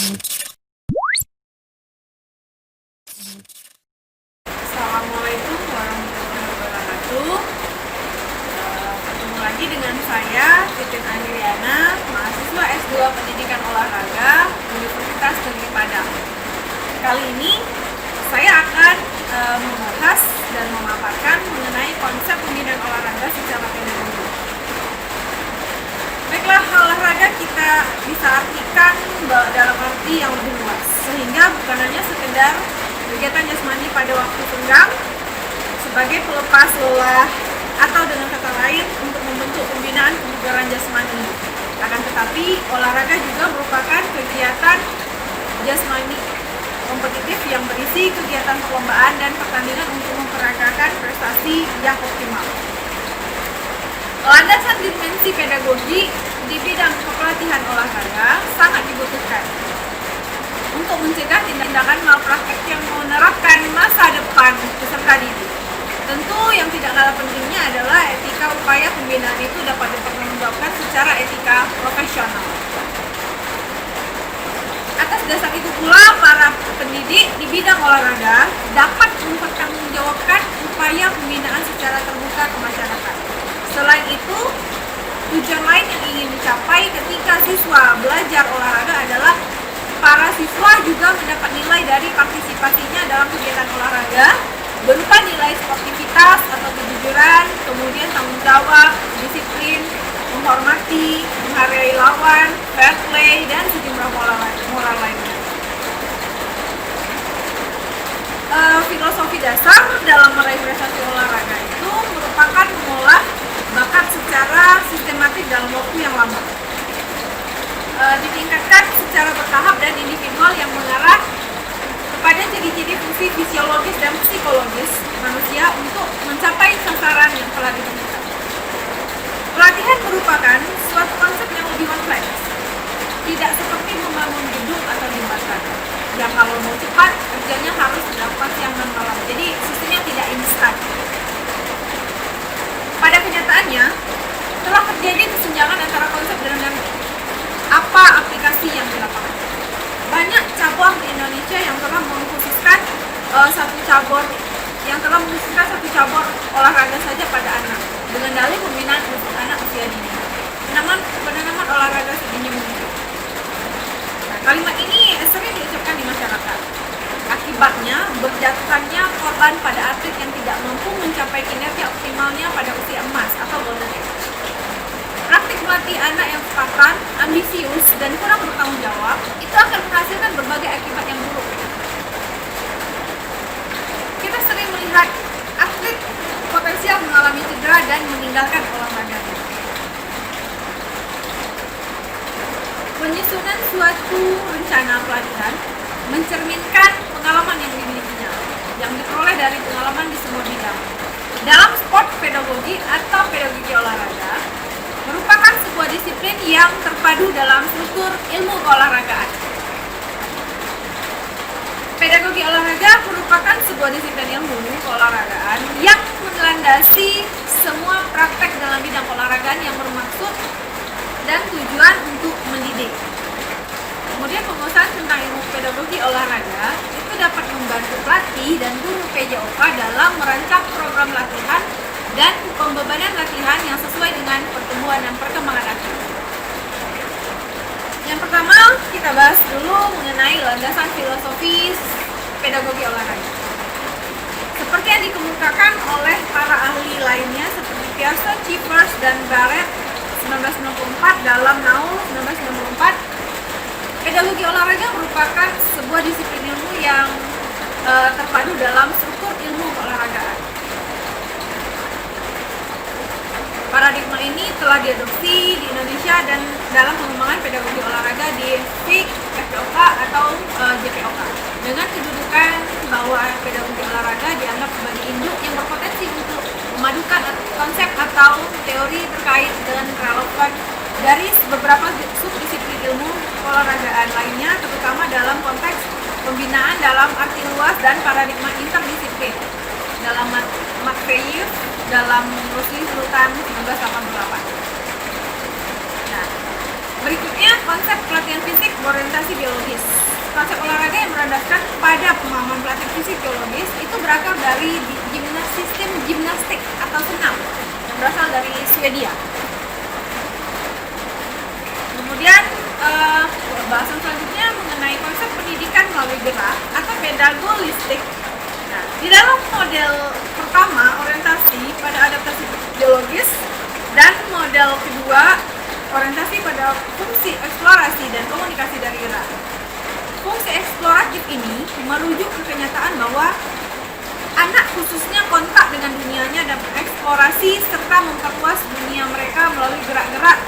Assalamualaikum warahmatullahi wabarakatuh. Ketemu lagi dengan saya, Titin Andriana, mahasiswa S2 Pendidikan Olahraga Universitas Negeri Padang. Kali ini saya akan membahas dan memaparkan mengenai konsep pembinaan olahraga secara pedagogi. Baiklah, olahraga kita bisa artikan dalam arti yang lebih luas, sehingga bukan hanya sekedar kegiatan jasmani pada waktu senggang sebagai pelepas lelah, atau dengan kata lain untuk membentuk pembinaan kebugaran jasmani. Akan tetapi olahraga juga merupakan kegiatan jasmani kompetitif yang berisi kegiatan perlombaan dan pertandingan untuk memperagakan prestasi yang optimal. Landasan dimensi pedagogi di bidang kepelatihan olahraga sangat dibutuhkan untuk mencegah tindakan malpraktek yang menerapkan masa depan peserta didik. Tentu yang tidak kalah pentingnya adalah etika upaya pembinaan itu dapat dipertanggungjawabkan secara etika profesional. Atas dasar itu pula, para pendidik di bidang olahraga dapat mempertanggungjawabkan upaya pembinaan secara terbuka ke masyarakat. Selain itu, tujuan lain yang ingin dicapai ketika siswa belajar olahraga adalah para siswa juga mendapat nilai dari partisipasinya dalam kegiatan olahraga berupa nilai sportivitas atau kejujuran, kemudian tanggung jawab, disiplin, menghormati, menghargai lawan, fair play, dan sejumlah moral lainnya. Filosofi dasar dalam meraih prestasi olahraga itu merupakan mengolah bakat secara sistematik dalam waktu yang lama. Ditingkatkan secara bertahap dan individual yang mengarah kepada ciri-ciri fungsi fisiologis dan psikologis manusia untuk mencapai sasaran yang telah ditentukan. Pelatihan merupakan suatu konsep yang lebih kompleks, tidak seperti membangun gedung atau jembatan yang kalau mau cepat kerjanya harus dilakukan siang dan malam, jadi sistemnya tidak instan. Pada kenyataannya telah terjadi kesenjangan antara konsep dengan apa aplikasi yang di lapangan. Banyak cabang di Indonesia yang telah mengkhususkan satu cabang olahraga saja pada anak dengan dalih pembinaan untuk anak usia dini. Penanaman olahraga sedini mungkin. Nah, kalimat ini sering diucapkan di masyarakat. Akibatnya berjatuhkannya korban pada atlet yang tidak mampu mencapai kinerja optimalnya pada usia emas atau golden age. Praktik melatih anak yang spartan, ambisius, dan kurang bertanggung jawab itu akan menghasilkan berbagai akibat yang buruk. Kita sering melihat atlet potensial mengalami cedera dan meninggalkan olahraganya. Penyusunan suatu rencana pelatihan mencerminkan pengalaman yang dimilikinya, yang diperoleh dari pengalaman di semua bidang. Dalam sport pedagogi atau pedagogi olahraga, merupakan sebuah disiplin yang terpadu dalam struktur ilmu keolahragaan. Pedagogi olahraga merupakan sebuah disiplin ilmu keolahragaan yang melandasi semua praktek dalam bidang olahragaan yang bermaksud dan tujuan untuk mendidik. Kemudian pengusahaan tentang ilmu pedagogi olahraga itu dapat membantu pelatih dan guru PJOK dalam merancang program latihan dan pembebanan latihan yang sesuai dengan pertumbuhan dan perkembangan atlet. Yang pertama, kita bahas dulu mengenai landasan filosofis pedagogi olahraga. Seperti yang dikemukakan oleh para ahli lainnya seperti Pearson, Chivers, dan Barrett 1994 dalam Naul 1994, pedagogi olahraga merupakan sebuah disiplin ilmu yang terpadu dalam struktur ilmu keolahragaan. Paradigma ini telah diadopsi di Indonesia dan dalam pengembangan pedagogi olahraga di FIK, FPOK, atau JPOK dengan kedudukan bahwa pedagogi olahraga dianggap sebagai induk yang berpotensi untuk memadukan konsep atau teori terkait dengan relevan dari beberapa subdisiplin ilmu keolahragaan lainnya, terutama dalam konteks pembinaan dalam arti luas dan paradigma interdisiplin dalam Matveyev dalam Rusli Sultan 1988. Nah, berikutnya konsep pelatihan fisik berorientasi biologis. konsep olahraga yang berdasarkan pada pemahaman pelatih fisiologis itu berakar dari sistem gimnastik atau senam yang berasal dari Swedia. Kemudian bahasan selanjutnya mengenai konsep pendidikan melalui gerak atau pedagogistik. Nah, di dalam model pertama orientasi pada adaptasi biologis dan model kedua orientasi pada fungsi eksplorasi dan komunikasi dari gerak. Fungsi eksploratif ini merujuk ke kenyataan bahwa anak khususnya kontak dengan dunianya dan mengeksplorasi serta memperluas dunia mereka melalui gerak-gerak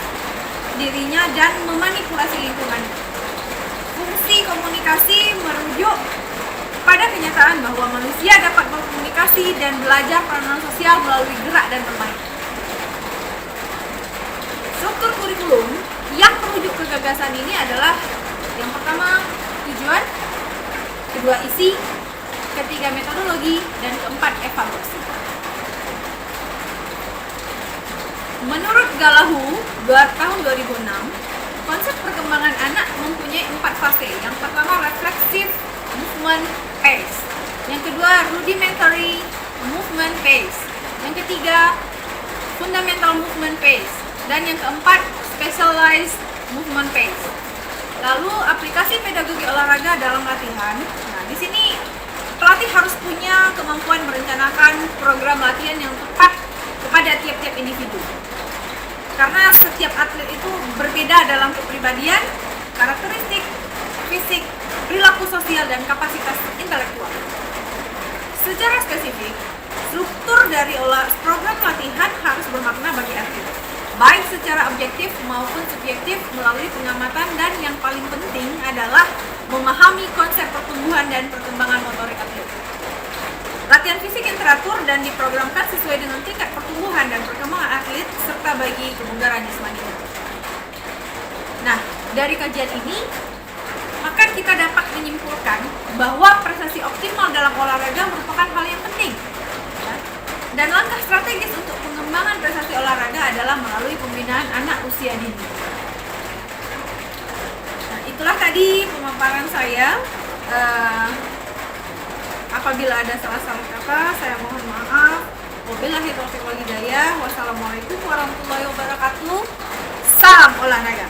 dirinya dan memanipulasi lingkungan. Fungsi komunikasi merujuk pada kenyataan bahwa manusia dapat berkomunikasi dan belajar peranan sosial melalui gerak dan bermain. Struktur kurikulum yang merujuk ke gagasan ini adalah yang pertama tujuan, kedua isi, ketiga metodologi, dan keempat evaluasi. Menurut Galahu tahun 2006, konsep perkembangan anak mempunyai 4 fase. Yang pertama reflexive movement phase, yang kedua rudimentary movement phase, yang ketiga fundamental movement phase, dan yang keempat specialized movement phase. Lalu aplikasi pedagogi olahraga dalam latihan. Nah, di sini pelatih harus punya kemampuan merencanakan program latihan yang tepat kepada tiap-tiap individu. Karena setiap atlet itu berbeda dalam kepribadian, karakteristik, fisik, perilaku sosial, dan kapasitas intelektual. Secara spesifik, struktur dari program latihan harus bermakna bagi atlet, baik secara objektif maupun subjektif melalui pengamatan, dan yang paling penting adalah memahami konsep pertumbuhan dan perkembangan motorik atlet. Latihan fisik yang teratur dan diprogramkan sesuai dengan tingkat pertumbuhan dan perkembangan atlet serta bagi kebugaran jasmaninya. Nah, dari kajian ini, maka kita dapat menyimpulkan bahwa prestasi optimal dalam olahraga merupakan hal yang penting. Dan langkah strategis untuk pengembangan prestasi olahraga adalah melalui pembinaan anak usia dini. Nah, itulah tadi pemaparan saya. Apabila ada salah-salah kata, saya mohon maaf. Wabillahi taufiq wal hidayah. Wassalamualaikum warahmatullahi wabarakatuh. Salam olahraga.